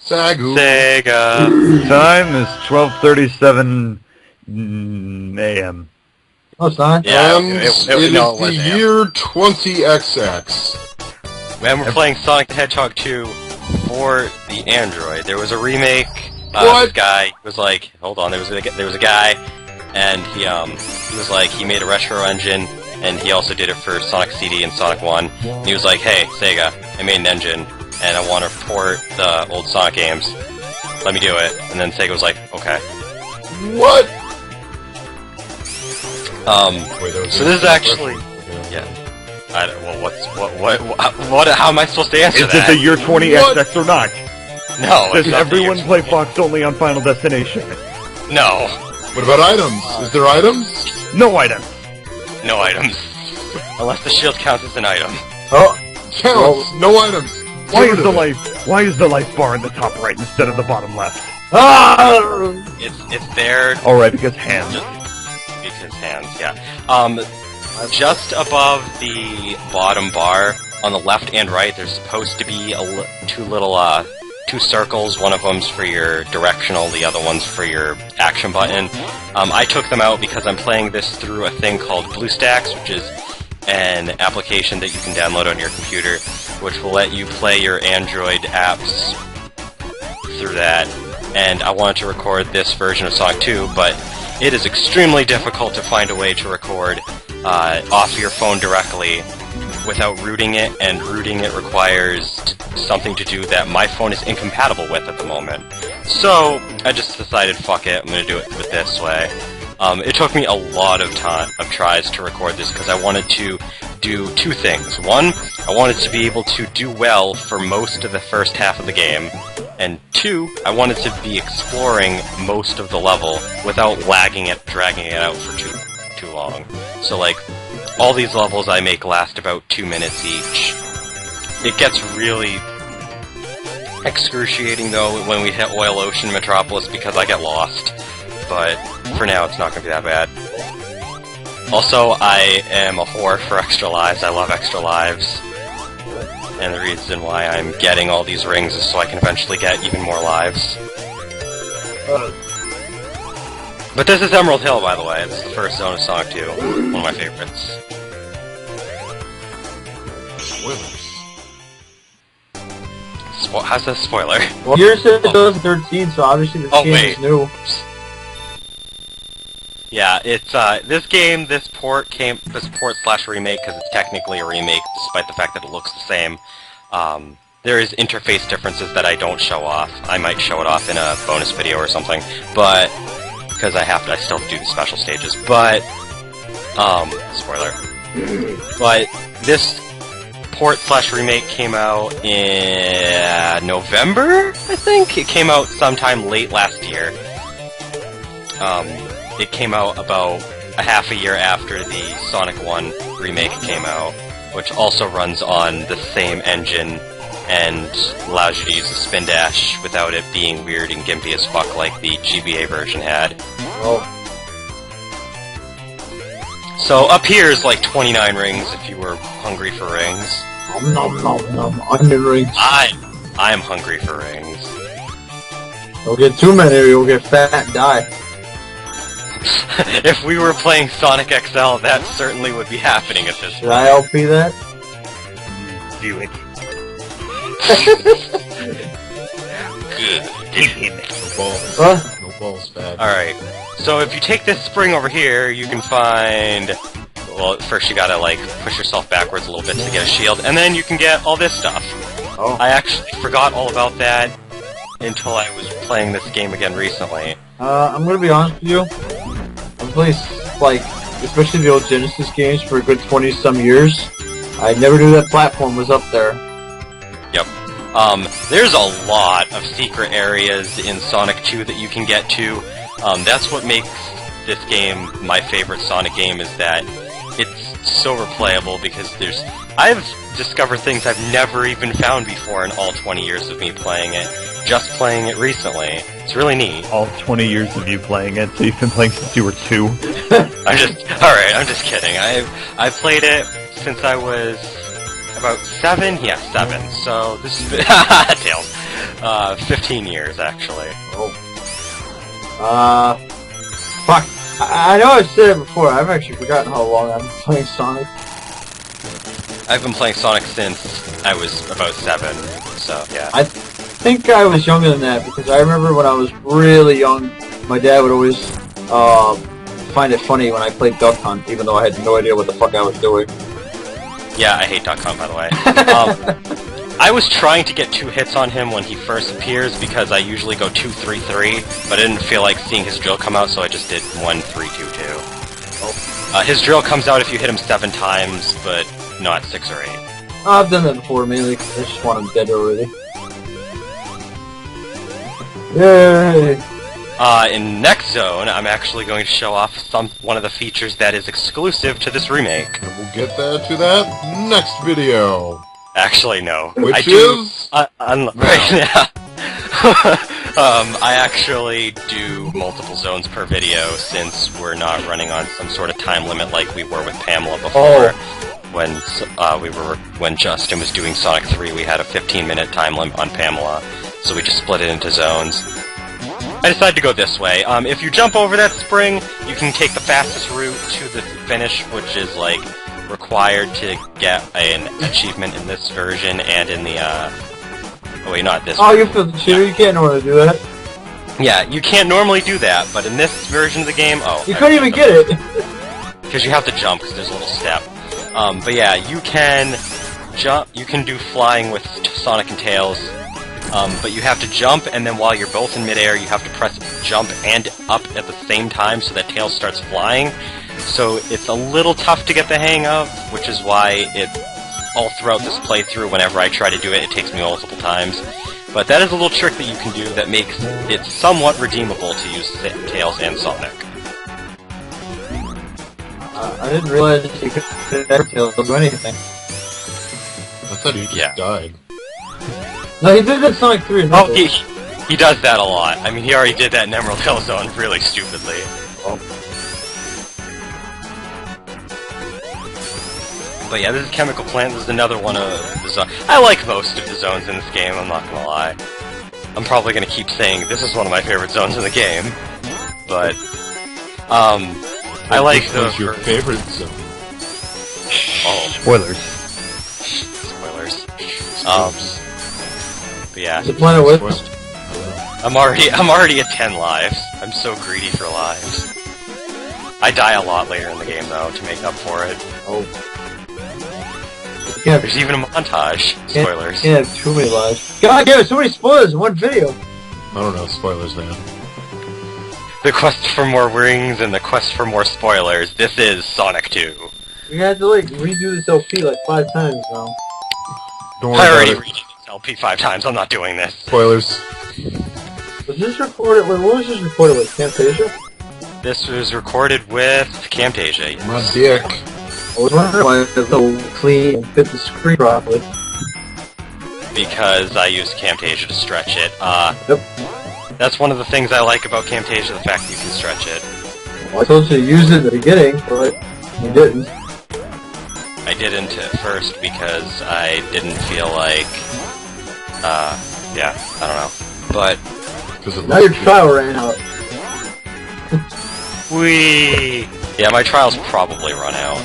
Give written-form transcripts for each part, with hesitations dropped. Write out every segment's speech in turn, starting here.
Sagu. Sega. Time is 12:37 a.m. Oh, it's not? Yeah, It is the year 20XX. When we're playing Sonic the Hedgehog 2 for the Android, there was a remake. What? This guy was like, hold on, there was a guy, and he was like, he made a retro engine, and he also did it for Sonic CD and Sonic 1. And he was like, hey, Sega, I made an engine, and I want to port the old Sonic games. Let me do it. And then Sega was like, okay. What? So this is actually, yeah. What? How am I supposed to answer that? Is it the year 20XX or not? No. Does everyone play Fox only on Final Destination? No. What about items? Is there items? No items. No items. Unless the shield counts as an item. Oh, Counts. No items. Why is the life bar in the top right instead of the bottom left? It's there. All right, because hands. Because hands, yeah. Just above the bottom bar, on the left and right, there's supposed to be two circles. One of them's for your directional, the other one's for your action button. I took them out because I'm playing this through a thing called BlueStacks, which is an application that you can download on your computer, which will let you play your Android apps through that. And I wanted to record this version of Sonic 2, but it is extremely difficult to find a way to record off your phone directly without rooting it, and rooting it requires something to do that my phone is incompatible with at the moment. So I just decided, fuck it, I'm gonna do it with this way. It took me a lot of tries to record this because I wanted to do two things. One, I wanted to be able to do well for most of the first half of the game, and two, I wanted to be exploring most of the level without lagging it, dragging it out for too long. So like, all these levels I make last about 2 minutes each. It gets really excruciating though when we hit Oil Ocean Metropolis because I get lost. But for now it's not going to be that bad. Also, I am a whore for extra lives. I love extra lives. And the reason why I'm getting all these rings is so I can eventually get even more lives. But this is Emerald Hill, by the way. This is the first zone of Sonic 2. One of my favorites. Spoilers. How's that a spoiler? well, yours said 2013, so obviously this game is new. Yeah, it's, this port/remake, because it's technically a remake, despite the fact that it looks the same. There is interface differences that I don't show off. I might show it off in a bonus video or something, but, because I still do the special stages, but, spoiler. But, this port/remake came out in November, I think? It came out sometime late last year. It came out about a half a year after the Sonic 1 remake came out, which also runs on the same engine and allows you to use the spin dash without it being weird and gimpy as fuck like the GBA version had. Oh. So up here is like 29 rings if you were hungry for rings. Nom nom nom, onion rings. I am hungry for rings. Don't get too many or you'll get fat and die. If we were playing Sonic XL, that certainly would be happening at this Should I LP that? Do it. Good. No balls. Huh? No balls, bad. Alright, so if you take this spring over here, you can find... Well, first you gotta, like, push yourself backwards a little bit to get a shield, and then you can get all this stuff. Oh. I actually forgot all about that until I was playing this game again recently. I'm gonna be honest with you. I've played, like, especially the old Genesis games for a good 20-some years. I never knew that platform was up there. Yep. There's a lot of secret areas in Sonic 2 that you can get to. That's what makes this game my favorite Sonic game, is that it's so replayable because I've discovered things I've never even found before in all 20 years of me playing it. Just playing it recently. It's really neat. All 20 years of you playing it, so you've been playing since you were 2? Alright, I'm just kidding. I've played it since I was about 7? Yeah, 7. So, this is... Tails. 15 years, actually. Oh. Fuck. I know I've said it before, I've actually forgotten how long I've been playing Sonic. I've been playing Sonic since I was about 7, so yeah. I think I was younger than that, because I remember when I was really young, my dad would always, find it funny when I played Duck Hunt, even though I had no idea what the fuck I was doing. Yeah, I hate Duck Hunt, by the way. I was trying to get 2 hits on him when he first appears, because I usually go 2-3-3, but I didn't feel like seeing his drill come out, so I just did 1-3-2-2. His drill comes out if you hit him 7 times, but not 6 or 8. I've done that before, mainly because I just want him dead already. Yay! In next zone, I'm actually going to show off one of the features that is exclusive to this remake. And we'll get to that next video. Actually, no. Which is? Right now. I actually do multiple zones per video since we're not running on some sort of time limit like we were with Pamela before. When Justin was doing Sonic 3, we had a 15-minute time limit on Pamela, so we just split it into zones. I decided to go this way. If you jump over that spring, you can take the fastest route to the finish, which is, like, required to get an achievement in this version and in the, oh wait, not this Oh, version. you feel the cheater, you can't normally do that. Yeah, you can't normally do that, but in this version of the game, You couldn't even get it! because you have to jump, because there's a little step. But yeah, you can jump, you can do flying with Sonic and Tails, but you have to jump, and then while you're both in midair, you have to press jump and up at the same time so that Tails starts flying. So it's a little tough to get the hang of, which is why all throughout this playthrough, whenever I try to do it, it takes me multiple times. But that is a little trick that you can do that makes it somewhat redeemable to use Tails and Sonic. I didn't realize you could never Tails do anything. I thought he just died. No, he did that in Sonic 3. Oh, he does that a lot. I mean, he already did that in Emerald Hill Zone really stupidly. Oh. But yeah, this is Chemical Plant. This is another one of the zones. I like most of the zones in this game, I'm not gonna lie. I'm probably gonna keep saying this is one of my favorite zones in the game. But, I like Which the... was your favorite zone? Oh, Spoilers. spoilers. But yeah, Is it Planet Wisp? I'm already at 10 lives. I'm so greedy for lives. I die a lot later in the game, though, to make up for it. Oh. Yeah, There's even a montage. Spoilers. Can't have too many lives. God damn it, so many spoilers in one video! I don't know, spoilers, man. The quest for more rings and the quest for more spoilers. This is Sonic 2. We had to, like, redo this LP like 5 times now. Don't worry I already about it. read this LP 5 times. I'm not doing this. Spoilers. Was this recorded, wait, what was this recorded with, Camtasia? This was recorded with Camtasia. My dick. I was wondering why it was so clean and fit the screen properly. Because I used Camtasia to stretch it. Yep. That's one of the things I like about Camtasia, the fact that you can stretch it. Well, I told you to use it in the beginning, but you didn't. I didn't at first because I didn't feel like, yeah, I don't know. But, Now your trial ran out. yeah, my trial's probably run out.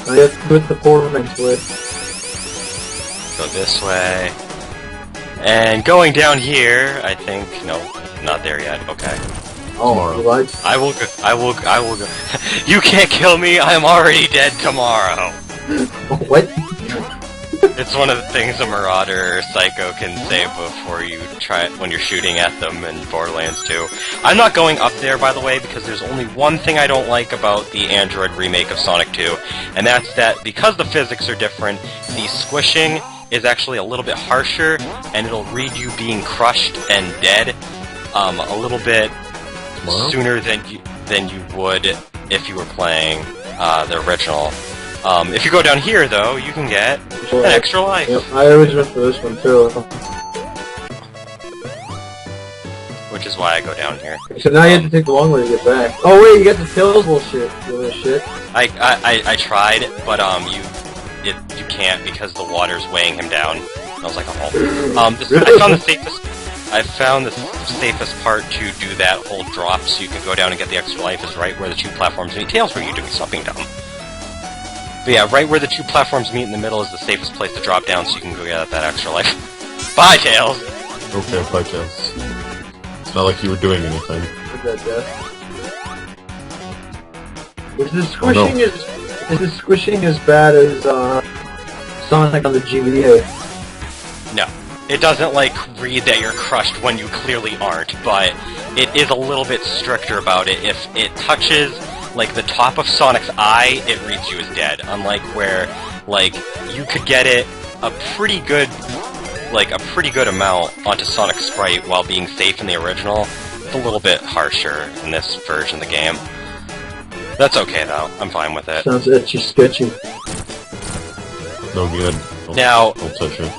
Now you have to put the performance with. Go this way. And going down here, I think, no, not there yet, okay. Tomorrow. You lied? I will go. You can't kill me, I'm already dead tomorrow. What? It's one of the things a Marauder or Psycho can say before you try when you're shooting at them in Borderlands 2. I'm not going up there, by the way, because there's only one thing I don't like about the Android remake of Sonic 2, and that's that because the physics are different, the squishing is actually a little bit harsher, and it'll read you being crushed and dead a little bit sooner than you would if you were playing the original. If you go down here, though, you can get an extra life. Yep, I always went for this one too. Which is why I go down here. So now you have to take the long way to get back. Oh wait, you got the Tails bullshit. You little shit. I tried, but you can't because the water's weighing him down. Smells like a hole. I found the safest part to do that whole drop so you can go down and get the extra life is right where the two platforms meet. Tails, where you doing something dumb. But yeah, right where the two platforms meet in the middle is the safest place to drop down so you can go get that extra life. Bye, Tails! Okay, bye, Tails. It's not like you were doing anything. Is the squishing is the squishing as bad as Sonic on the GBA? No. It doesn't, like, read that you're crushed when you clearly aren't, but it is a little bit stricter about it. If it touches, like, the top of Sonic's eye, it reads you as dead. Unlike where, like, you could get it a pretty good amount onto Sonic's sprite while being safe in the original. It's a little bit harsher in this version of the game. That's okay, though. I'm fine with it. Sounds itchy sketchy. No good. Now, don't touch it.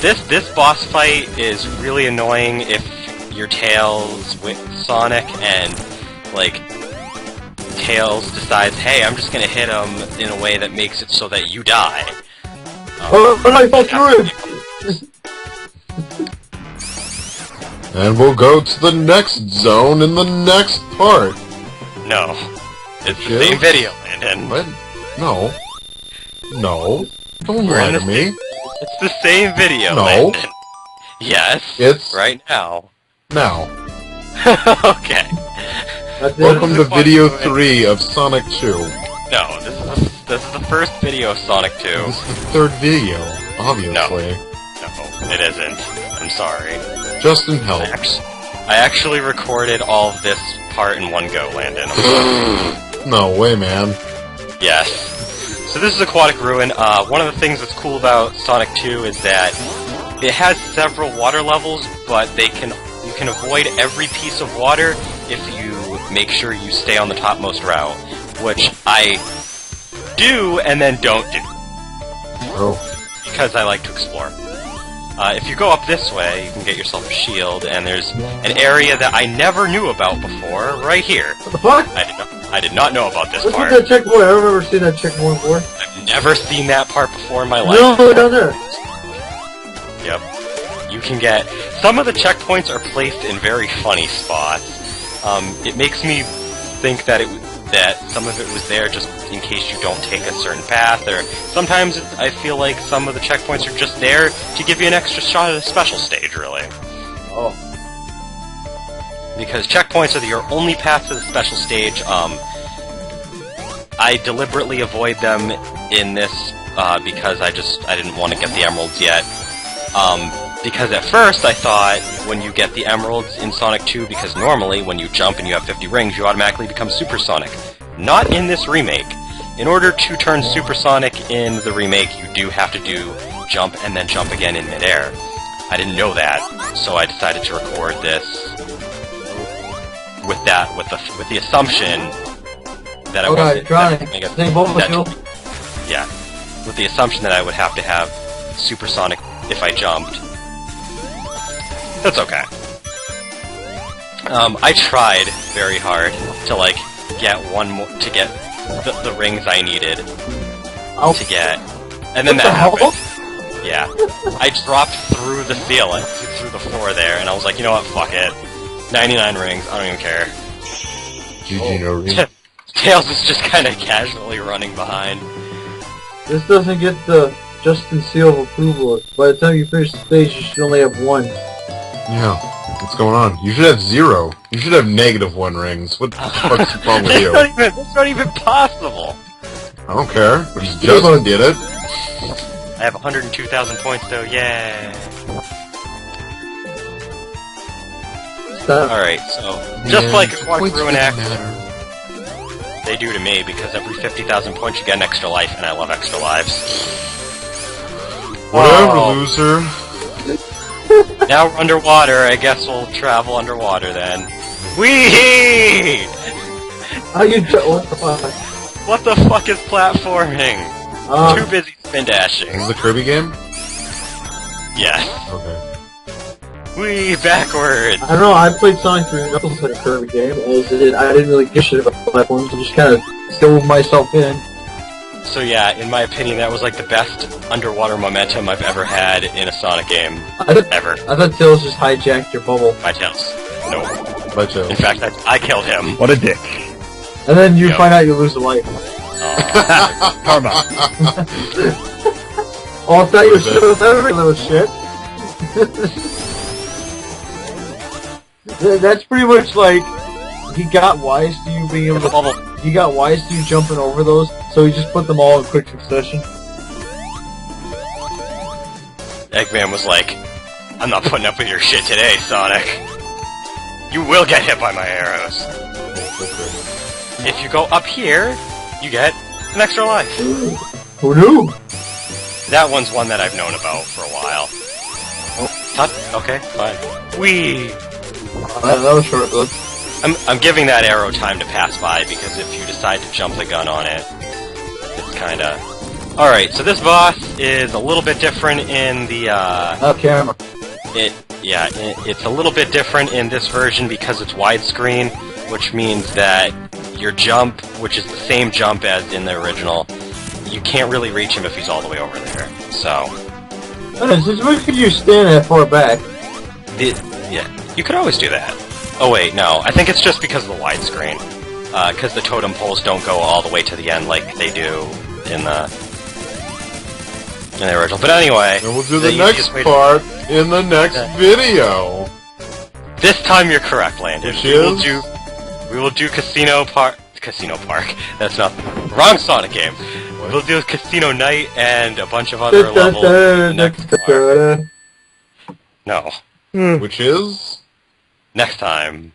This boss fight is really annoying if you're Tails with Sonic and, like, Tails decides, hey, I'm just gonna hit him in a way that makes it so that you die. I fell through it! And we'll go to the next zone in the next part. No. It's the same video, Landon. What? No. No. Don't lie to me. It's the same video, No. Landon. Yes. It's... right now. now. Okay. Welcome to video 3 of Sonic 2. No, this is the first video of Sonic 2. This is the third video, obviously. No, it isn't. I'm sorry. Justin, help. I actually recorded all of this part in one go, Landon. No way, man. Yes. So this is Aquatic Ruin. One of the things that's cool about Sonic 2 is that it has several water levels, but you can avoid every piece of water if you make sure you stay on the topmost route, which I do and then don't do. Oh. Because I like to explore. If you go up this way, you can get yourself a shield, and there's an area that I never knew about before, right here. What the fuck? I did not know about this What's part. with that checkpoint? I don't remember seeing that checkpoint before. I've never seen that part before in my life. No, down there. Yep. You can get... Some of the checkpoints are placed in very funny spots. It makes me think that some of it was there just in case you don't take a certain path, or sometimes I feel like some of the checkpoints are just there to give you an extra shot at a special stage, really. Oh. Because checkpoints are your only path to the special stage. I deliberately avoid them in this because I didn't want to get the emeralds yet. Because at first I thought when you get the emeralds in Sonic 2, because normally when you jump and you have 50 rings, you automatically become Supersonic. Not in this remake. In order to turn Supersonic in the remake, you do have to do jump and then jump again in midair. I didn't know that, so I decided to record this with the assumption that I wasn't... Yeah, with the assumption that I would have to have Supersonic if I jumped. That's okay. I tried very hard to, like, get one more, to get the rings I needed to get, and then that happened. Yeah. I dropped through the ceiling, through the floor there, and I was like, you know what, fuck it. 99 rings, I don't even care. GG no ring. Tails is just kind of casually running behind. This doesn't get the Justin seal of approval. By the time you finish the stage, you should only have one. Yeah, what's going on? You should have 0. You should have -1 rings. What the fuck's the problem with you? That's not even possible! I don't care, because Justin did it. I have 102,000 points though, yay! Alright, so, just like Aquatic Ruin X, they do to me, because every 50,000 points you get an extra life, and I love extra lives. Whatever, loser. Now we're underwater, I guess we'll travel underwater then. Whee! How you what the fuck? What the fuck is platforming? Too busy spin dashing. Is this a Kirby game? Yeah. Okay. Whee! Backwards! I don't know, I played Sonic 3 Knuckles like a Kirby game, as it, I didn't really give a shit about platforms, I just kind of stove myself in. So yeah, in my opinion, that was like the best underwater momentum I've ever had in a Sonic game. Ever. I thought Tails just hijacked your bubble. My Tails. No. My Tails. In fact, I killed him. What a dick. And then you Yep. find out you lose a life. Karma. Oh, I thought you were so every little shit. That's pretty much like he got wise to you being able to Bubble. He got wise to you jumping over those, so he just put them all in quick succession. Eggman was like, I'm not putting up with your shit today, Sonic. You will get hit by my arrows. If you go up here, you get an extra life. Who knew? That one's one that I've known about for a while. Oh, okay, fine. Whee! That was short-lived. I'm giving that arrow time to pass by, because if you decide to jump the gun on it, it's kinda... Alright, so this boss is a little bit different in the, Camera. it's a little bit different in this version because it's widescreen, which means that your jump, which is the same jump as in the original, you can't really reach him if he's all the way over there, so... Since when could you stand that far back? Yeah, you could always do that. Oh wait, no, I think it's just because of the widescreen. Because the totem poles don't go all the way to the end like they do in the original. But anyway... And we'll do the next part in the next video. This time you're correct, Landon. Which We will do Casino Park... Casino Park. That's not... Wrong Sonic game. We'll do Casino Night and a bunch of other levels next part. No. Which is? Next time